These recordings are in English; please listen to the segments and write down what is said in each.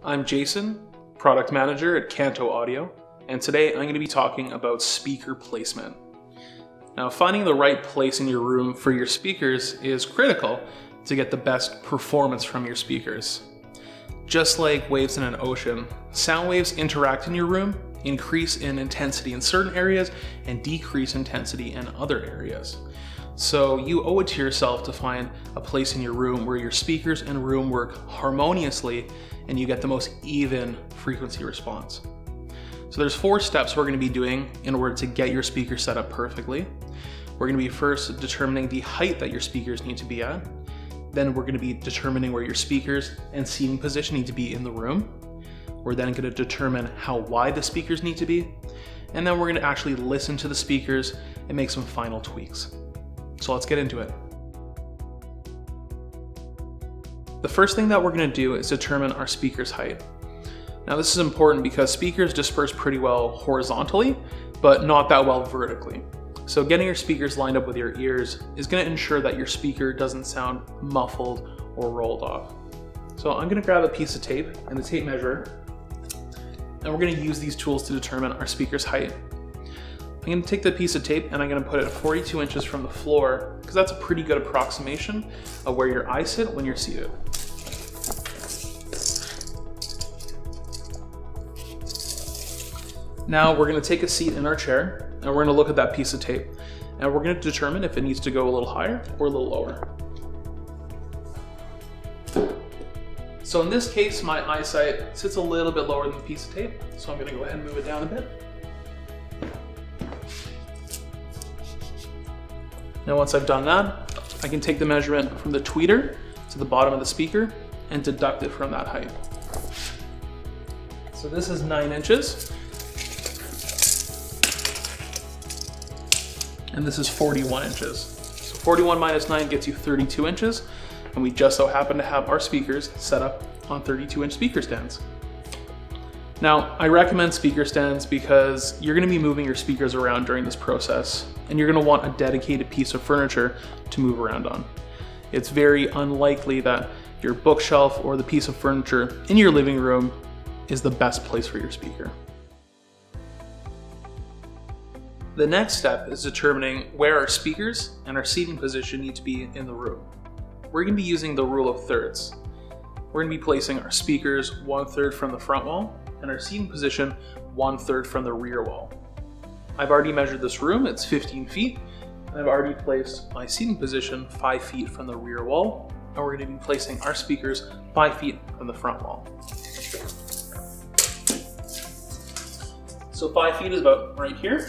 I'm Jason, Product Manager at Kanto Audio, and today I'm going to be talking about speaker placement. Now, finding the right place in your room for your speakers is critical to get the best performance from your speakers. Just like waves in an ocean, sound waves interact in your room, increase in intensity in certain areas, and decrease intensity in other areas. So you owe it to yourself to find a place in your room where your speakers and room work harmoniously and you get the most even frequency response. So there's 4 steps we're going to be doing in order to get your speaker set up perfectly. We're going to be first determining the height that your speakers need to be at. Then we're going to be determining where your speakers and seating position need to be in the room. We're then going to determine how wide the speakers need to be. And then we're going to actually listen to the speakers and make some final tweaks. So let's get into it. The first thing that we're going to do is determine our speaker's height. Now this is important because speakers disperse pretty well horizontally, but not that well vertically. So getting your speakers lined up with your ears is going to ensure that your speaker doesn't sound muffled or rolled off. So I'm going to grab a piece of tape and the tape measure, and we're going to use these tools to determine our speaker's height. I'm going to take the piece of tape and I'm going to put it 42 inches from the floor because that's a pretty good approximation of where your eyes sit when you're seated. Now we're going to take a seat in our chair and we're going to look at that piece of tape and we're going to determine if it needs to go a little higher or a little lower. So in this case, my eyesight sits a little bit lower than the piece of tape, so I'm going to go ahead and move it down a bit. Now once I've done that, I can take the measurement from the tweeter to the bottom of the speaker and deduct it from that height. So this is 9 inches. And this is 41 inches. So 41 minus 9 gets you 32 inches, and we just so happen to have our speakers set up on 32-inch speaker stands. Now, I recommend speaker stands because you're going to be moving your speakers around during this process, and you're going to want a dedicated piece of furniture to move around on. It's very unlikely that your bookshelf or the piece of furniture in your living room is the best place for your speaker. The next step is determining where our speakers and our seating position need to be in the room. We're going to be using the rule of thirds. We're going to be placing our speakers 1/3 from the front wall and our seating position 1/3 from the rear wall. I've already measured this room, it's 15 feet, and I've already placed my seating position 5 feet from the rear wall, and we're going to be placing our speakers 5 feet from the front wall. So 5 feet is about right here.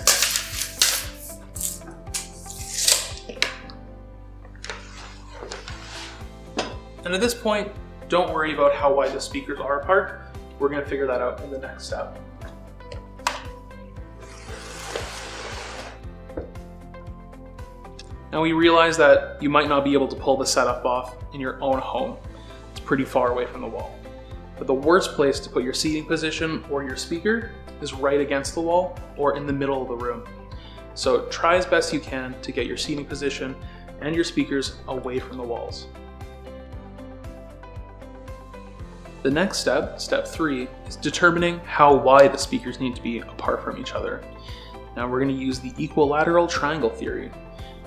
And at this point, don't worry about how wide the speakers are apart. We're going to figure that out in the next step. Now we realize that you might not be able to pull the setup off in your own home. It's pretty far away from the wall. But the worst place to put your seating position or your speaker is right against the wall or in the middle of the room. So try as best you can to get your seating position and your speakers away from the walls. The next step, step 3, is determining how wide the speakers need to be apart from each other. Now we're going to use the equilateral triangle theory.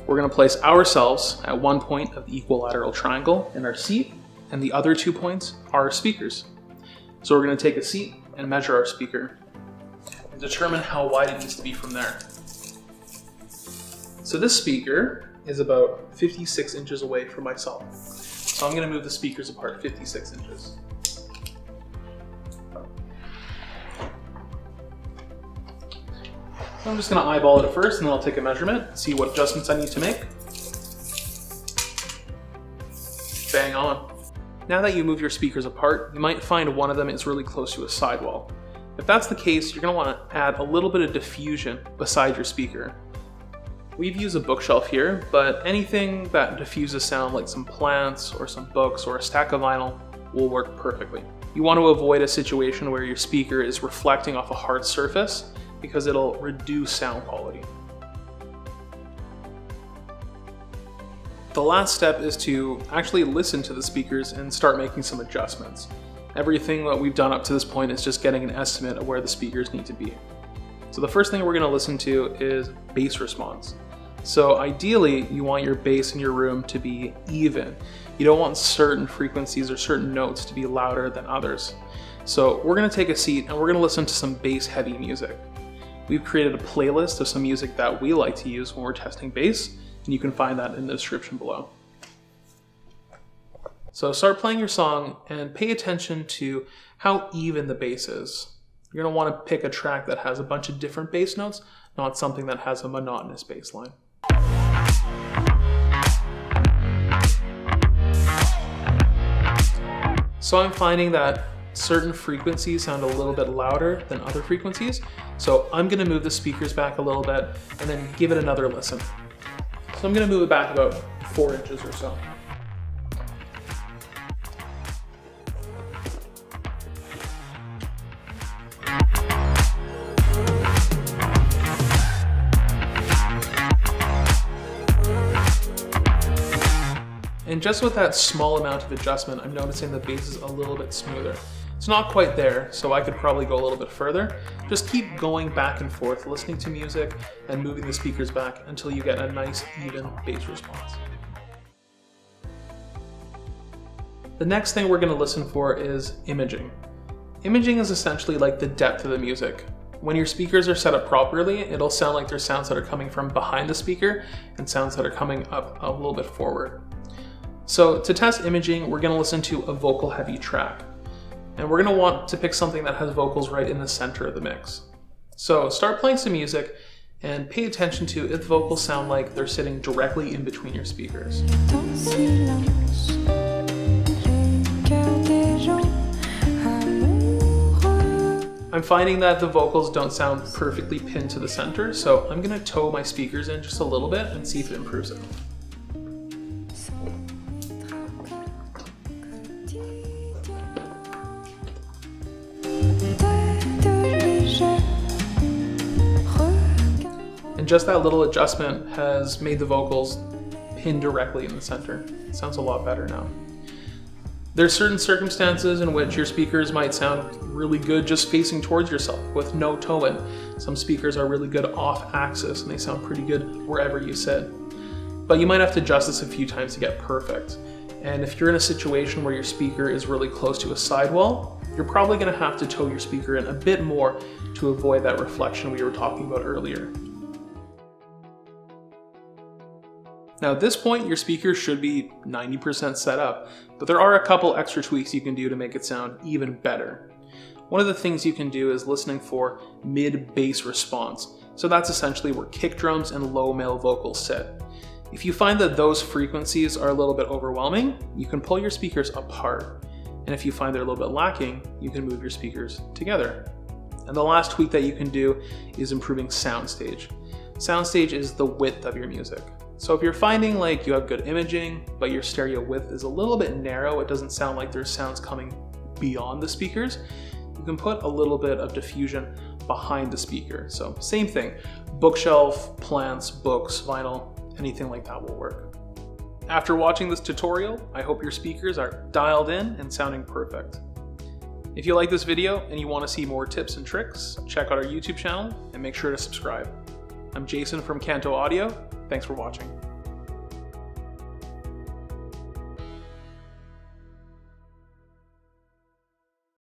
We're going to place ourselves at one point of the equilateral triangle in our seat, and the other 2 points are our speakers. So we're going to take a seat and measure our speaker and determine how wide it needs to be from there. So this speaker is about 56 inches away from myself. So I'm going to move the speakers apart 56 inches. So I'm just going to eyeball it at first, and then I'll take a measurement, see what adjustments I need to make. Bang on. Now that you move your speakers apart, you might find one of them is really close to a sidewall. If that's the case, you're going to want to add a little bit of diffusion beside your speaker. We've used a bookshelf here, but anything that diffuses sound like some plants or some books or a stack of vinyl will work perfectly. You want to avoid a situation where your speaker is reflecting off a hard surface because it'll reduce sound quality. The last step is to actually listen to the speakers and start making some adjustments. Everything that we've done up to this point is just getting an estimate of where the speakers need to be. So the first thing we're going to listen to is bass response. So ideally, you want your bass in your room to be even. You don't want certain frequencies or certain notes to be louder than others. So we're going to take a seat and we're going to listen to some bass heavy music. We've created a playlist of some music that we like to use when we're testing bass, and you can find that in the description below. So start playing your song and pay attention to how even the bass is. You're going to want to pick a track that has a bunch of different bass notes, not something that has a monotonous bass line. So I'm finding that certain frequencies sound a little bit louder than other frequencies, so I'm going to move the speakers back a little bit and then give it another listen. So I'm going to move it back about 4 inches or so. And just with that small amount of adjustment, I'm noticing the bass is a little bit smoother. It's not quite there, so I could probably go a little bit further. Just keep going back and forth, listening to music and moving the speakers back until you get a nice, even bass response. The next thing we're going to listen for is imaging. Imaging is essentially like the depth of the music. When your speakers are set up properly, it'll sound like there's sounds that are coming from behind the speaker and sounds that are coming up a little bit forward. So to test imaging, we're going to listen to a vocal heavy track. And we're going to want to pick something that has vocals right in the center of the mix. So start playing some music and pay attention to if vocals sound like they're sitting directly in between your speakers. I'm finding that the vocals don't sound perfectly pinned to the center, so I'm going to toe my speakers in just a little bit and see if it improves it. And just that little adjustment has made the vocals pin directly in the center. It sounds a lot better now. There's certain circumstances in which your speakers might sound really good just facing towards yourself with no toe in. Some speakers are really good off axis and they sound pretty good wherever you sit. But you might have to adjust this a few times to get perfect. And if you're in a situation where your speaker is really close to a sidewall, you're probably going to have to toe your speaker in a bit more to avoid that reflection we were talking about earlier. Now at this point, your speaker should be 90% set up, but there are a couple extra tweaks you can do to make it sound even better. One of the things you can do is listening for mid-bass response. So that's essentially where kick drums and low male vocals sit. If you find that those frequencies are a little bit overwhelming, you can pull your speakers apart. And if you find they're a little bit lacking, you can move your speakers together. And the last tweak that you can do is improving soundstage. Soundstage is the width of your music. So if you're finding like you have good imaging, but your stereo width is a little bit narrow, it doesn't sound like there's sounds coming beyond the speakers, you can put a little bit of diffusion behind the speaker. So same thing, bookshelf, plants, books, vinyl, anything like that will work. After watching this tutorial, I hope your speakers are dialed in and sounding perfect. If you like this video and you want to see more tips and tricks, check out our YouTube channel and make sure to subscribe. I'm Jason from Kanto Audio. Thanks for watching.